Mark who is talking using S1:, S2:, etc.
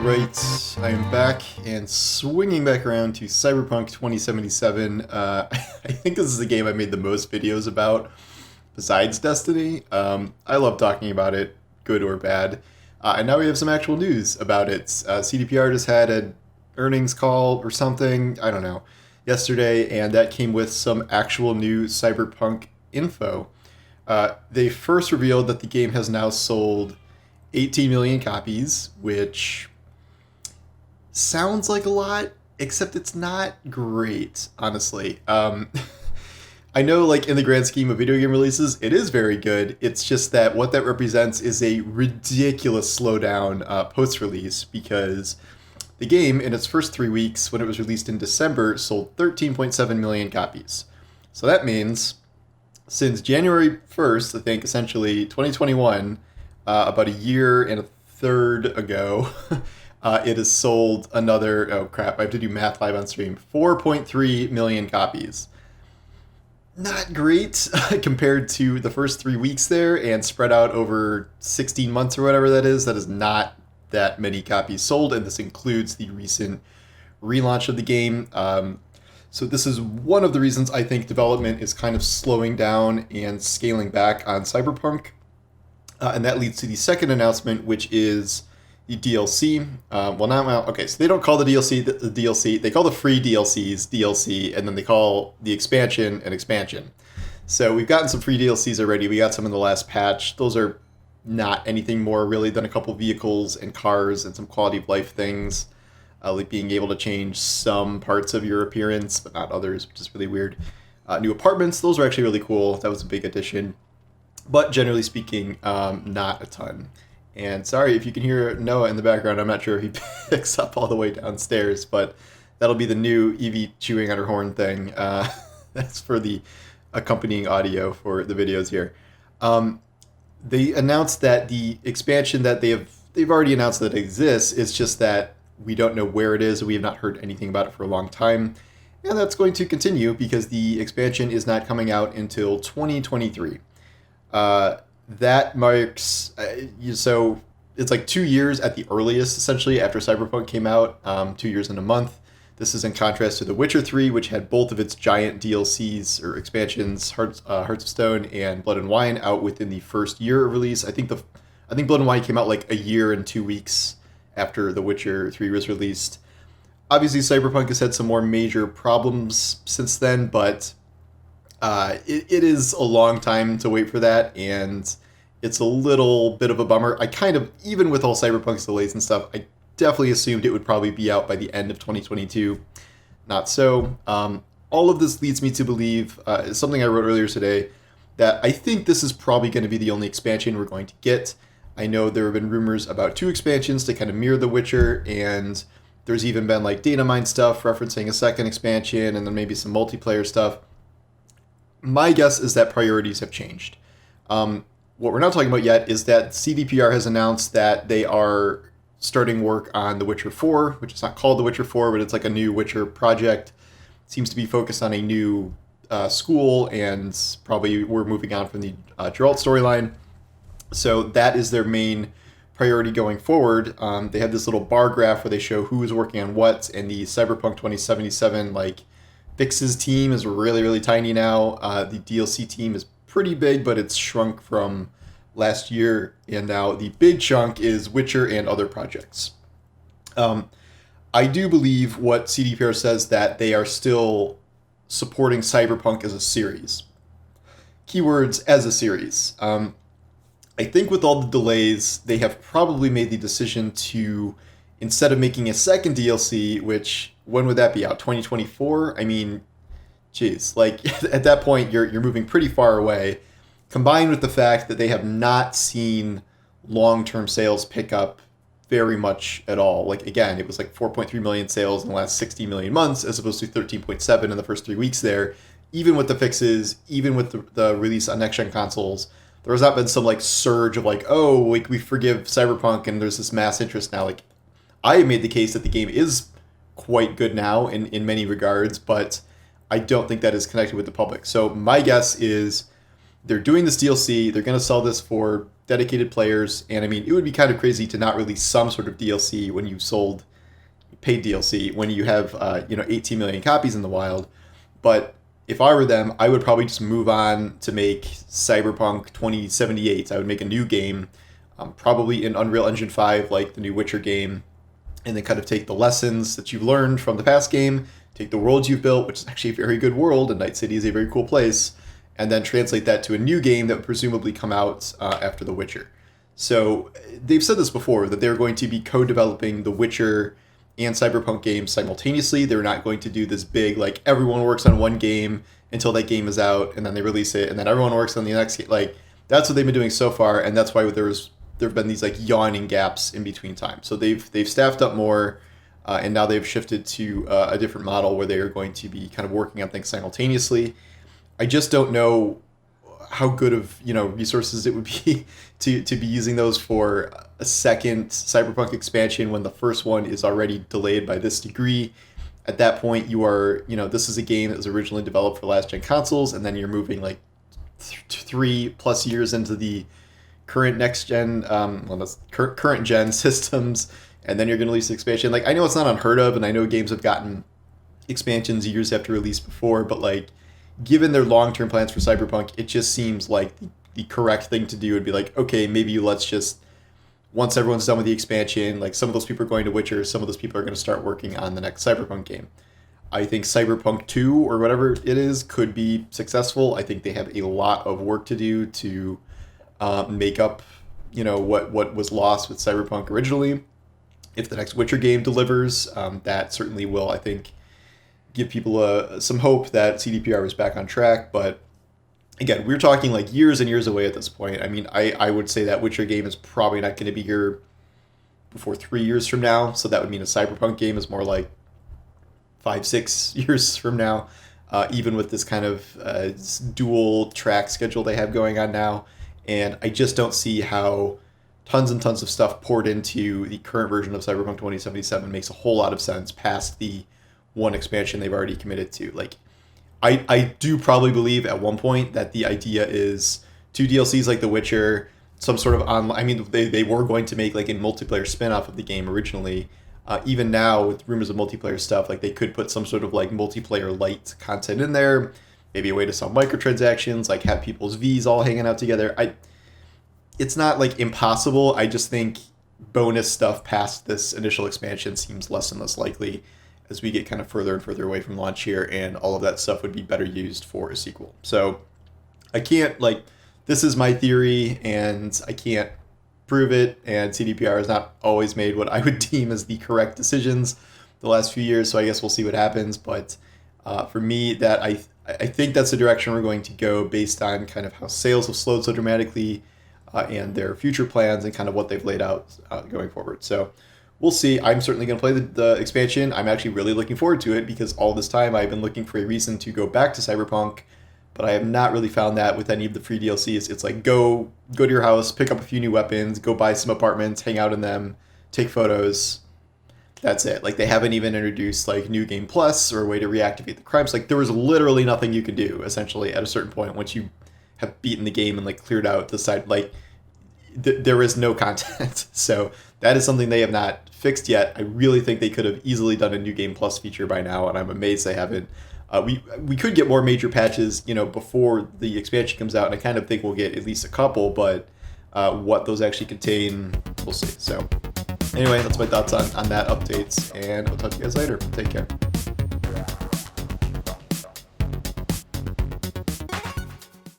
S1: Alright, I am back and swinging back around to Cyberpunk 2077. I think this is the game I made the most videos about, besides Destiny. I love talking about it, good or bad. And now we have some actual news about it. CDPR just had an earnings call or something, I don't know, yesterday, and that came with some actual new Cyberpunk info. They first revealed that the game has now sold 18 million copies, which sounds like a lot, except it's not great, honestly. I know, like, in the grand scheme of video game releases, it is very good. It's just that what that represents is a ridiculous slowdown post-release, because the game, in its first 3 weeks, when it was released in December, sold 13.7 million copies. So that means, since January 1st, I think, essentially, 2021, about a year and a third ago, it has sold another, oh crap, I have to do math live on stream, 4.3 million copies. Not great compared to the first 3 weeks there, and spread out over 16 months or whatever that is. That is not that many copies sold, and this includes the recent relaunch of the game. So this is one of the reasons I think development is kind of slowing down and scaling back on Cyberpunk. And that leads to the second announcement, which is the DLC. Okay, so they don't call the DLC the DLC. They call the free DLCs DLC, and then they call the expansion an expansion. So we've gotten some free DLCs already. We got some in the last patch. Those are not anything more really than a couple vehicles and cars and some quality of life things, like being able to change some parts of your appearance, but not others, which is really weird. New apartments, those are actually really cool. That was a big addition. But generally speaking, not a ton. And sorry if you can hear Noah in the background. I'm not sure if he picks up all the way downstairs, but that'll be the new Evie chewing on her horn thing. That's for the accompanying audio for the videos here. They announced that the expansion that they've already announced that it exists. It's just that we don't know where it is. We have not heard anything about it for a long time. And that's going to continue because the expansion is not coming out until 2023. That marks, so it's like 2 years at the earliest, essentially, after Cyberpunk came out, 2 years in a month. This is in contrast to The Witcher 3, which had both of its giant DLCs or expansions, Hearts of Stone and Blood and Wine, out within the first year of release. I think Blood and Wine came out like a year and 2 weeks after The Witcher 3 was released. Obviously, Cyberpunk has had some more major problems since then, but it is a long time to wait for that, and it's a little bit of a bummer. I kind of, even with all Cyberpunk's delays and stuff, I definitely assumed it would probably be out by the end of 2022. Not so. All of this leads me to believe, something I wrote earlier today, that I think this is probably going to be the only expansion we're going to get. I know there have been rumors about 2 expansions to kind of mirror The Witcher, and there's even been like data mine stuff referencing a second expansion, and then maybe some multiplayer stuff. My guess is that priorities have changed. What we're not talking about yet is that CDPR has announced that they are starting work on The Witcher 4, which is not called The Witcher 4, but it's like a new Witcher project. It seems to be focused on a new school, and probably we're moving on from the Geralt storyline. So that is their main priority going forward. They have this little bar graph where they show who is working on what, and the Cyberpunk 2077 fixes team is really, really tiny now. The DLC team is pretty big, but it's shrunk from last year, and now the big chunk is Witcher and other projects. I do believe what CDPR says, that they are still supporting Cyberpunk as a series. Keywords, as a series. I think with all the delays, they have probably made the decision to, instead of making a second DLC, which, when would that be out? 2024? I mean, geez, at that point, you're moving pretty far away, combined with the fact that they have not seen long-term sales pick up very much at all. Again, it was 4.3 million sales in the last 60 million months, as opposed to 13.7 in the first 3 weeks there. Even with the fixes, even with the release on next-gen consoles, there has not been some surge of we forgive Cyberpunk and there's this mass interest now. I made the case that the game is quite good now in many regards, but I don't think that is connected with the public. So my guess is they're doing this DLC. They're going to sell this for dedicated players. And I mean, it would be kind of crazy to not release some sort of DLC when you sold paid DLC when you have 18 million copies in the wild. But if I were them, I would probably just move on to make Cyberpunk 2078. I would make a new game, probably in Unreal Engine 5, like the new Witcher game, and then kind of take the lessons that you've learned from the past game, take the world you've built, which is actually a very good world, and Night City is a very cool place, and then translate that to a new game that would presumably come out after The Witcher. So they've said this before, that they're going to be co-developing The Witcher and Cyberpunk games simultaneously. They're not going to do this big, like, everyone works on one game until that game is out, and then they release it, and then everyone works on the next game. Like, that's what they've been doing so far, and that's why there have been these, like, yawning gaps in between time. So they've staffed up more, and now they've shifted to a different model where they are going to be kind of working on things simultaneously. I just don't know how good of resources it would be to be using those for a second Cyberpunk expansion when the first one is already delayed by this degree. At that point, you are this is a game that was originally developed for last gen consoles, and then you're moving like 3+ years into the current next gen, current gen systems, and then you're going to release an expansion. Like, I know it's not unheard of, and I know games have gotten expansions years after release before, but like, given their long-term plans for Cyberpunk, it just seems like the correct thing to do would be like, okay, maybe let's just, once everyone's done with the expansion, like, some of those people are going to Witcher, some of those people are going to start working on the next Cyberpunk game. I think Cyberpunk 2 or whatever it is could be successful. I think they have a lot of work to do to make up, what was lost with Cyberpunk originally. If the next Witcher game delivers, that certainly will, I think, give people some hope that CDPR is back on track. But again, we're talking like years and years away at this point. I mean, I would say that Witcher game is probably not going to be here before 3 years from now. So that would mean a Cyberpunk game is more like 5-6 years from now, even with this kind of dual track schedule they have going on now. And I just don't see how tons and tons of stuff poured into the current version of Cyberpunk 2077 makes a whole lot of sense past the one expansion they've already committed to. Like, I do probably believe at one point that the idea is 2 DLCs like The Witcher, some sort of online. I mean, they were going to make like a multiplayer spin-off of the game originally. Even now, with rumors of multiplayer stuff, like, they could put some sort of like multiplayer light content in there, maybe a way to sell microtransactions, like have people's Vs all hanging out together. It's not like impossible. I just think bonus stuff past this initial expansion seems less and less likely as we get kind of further and further away from launch here, and all of that stuff would be better used for a sequel. So I can't, this is my theory, and I can't prove it, and CDPR has not always made what I would deem as the correct decisions the last few years, so I guess we'll see what happens. But for me, that I think that's the direction we're going to go based on kind of how sales have slowed so dramatically, and their future plans and kind of what they've laid out going forward. So we'll see. I'm certainly going to play the expansion. I'm actually really looking forward to it because all this time I've been looking for a reason to go back to Cyberpunk, but I have not really found that with any of the free DLCs. It's like, go to your house, pick up a few new weapons, go buy some apartments, hang out in them, take photos. That's it. Like, they haven't even introduced like New Game Plus or a way to reactivate the crimes. Like, there was literally nothing you could do essentially at a certain point once you have beaten the game and like cleared out the side. Like, there is no content. So that is something they have not fixed yet. I really think they could have easily done a New Game Plus feature by now, and I'm amazed they haven't. We could get more major patches, before the expansion comes out, and I kind of think we'll get at least a couple, but what those actually contain, we'll see. So anyway, that's my thoughts on that updates, and I'll talk to you guys later. Take care.